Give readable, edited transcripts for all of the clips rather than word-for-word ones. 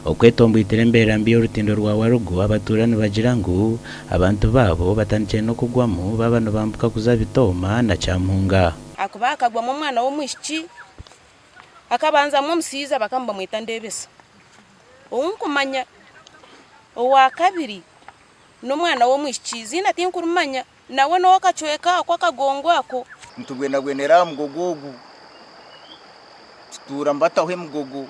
okwetomba iterembera mbi y'orutindo rwa Warugu abaturani bagira ngu abantu babo batandikire no kugwamu babano bambuka kuza Bitoma na Kyampunga akuba akagwa mu mwana w'omwishiki akabanza mu musiza bakamba mwita Ndebesa unkumanya owa kabiri n'umwana w'omwishiki zina tinkurumanya nawe no wakachweka kwa kagongo ako ntugwenda gwenera mugogogu tutura mbataho mugogo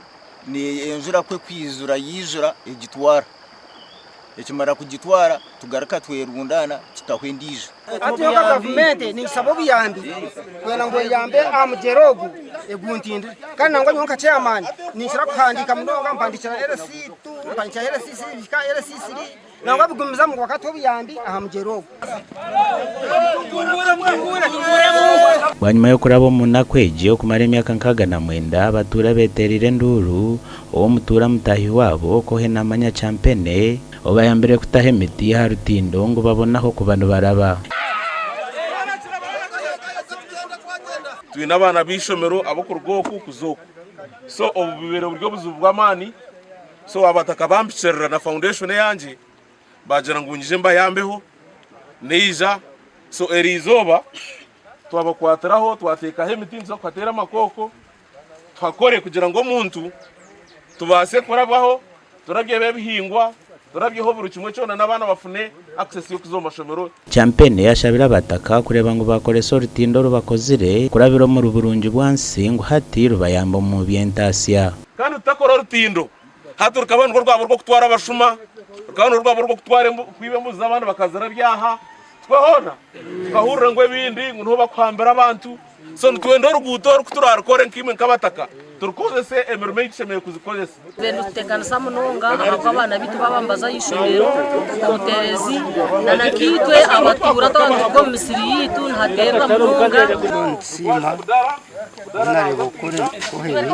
ni enjura kwe kwizura yizura egitwara ekimara kugitwara tugaraka twerundana tutahwendije atiyo government ni sababu yambi kwena ngo yambe amujerogu eguntinde kandi nango nyonka chairman ni shira kuhandika munonga mpandikira RC2 mpandikira RC6 fika RC3 nango bigumiza mu wakati obiyambi ahamujerogu Wanyuma yo kurabo munakweje okumara emyaka 69 abatura beterire nduru uwo mutura mutahi wabo ko henamanya champene obayambere kutaha emiti ya Rutindo ngo babonaho ku bantu baraba twina abana bishomero abo ku rwoko kuzoko so obubere buryo buzubwamani so abataka bambicirira na foundation yanje bagira ngo njije mbayambeho neija so erizoba twabakwatiraho twateka emiti nzo kwatera makoko twakore kugira ngo muntu tubase kurabaho turabye bebihingwa turabyeho buri kimwe cyona nabana bafune access yo kuzoma shomero Champene yashabira bataka kureba ngo bakore Rutindo rubakozire kurabiro mu ruburungi bwansi ngo hati rubayamba mu bientasya kandi utakora Rutindo haturuka abantu rwabo rwo kutwara abashuma rukabano rwabo rwo kutwara kwibembuza abantu bakazara byaha twahona twahurira ngo ebindi ngo ntuba kwambara abantu so ntwendo ruguto rukuturarukore nkimwe nkabataka turukoze se emirimo y'ishemeye kuzikozesa beno tekana samunonga abana bitu babambaza yishomero umuterezi nanakitwe abatura twanduko misiri yitu ntaterwa munonga nsima nareba ukore koheri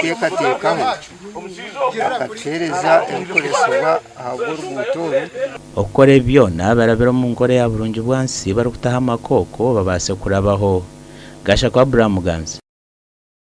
tekatekaho akacereza ibikoresho ahagurugutoro okore byona barabero mu nkore ya burungi bwansi barukutaha makoko babase kurabaho gasha kwa Abraham Ganzi.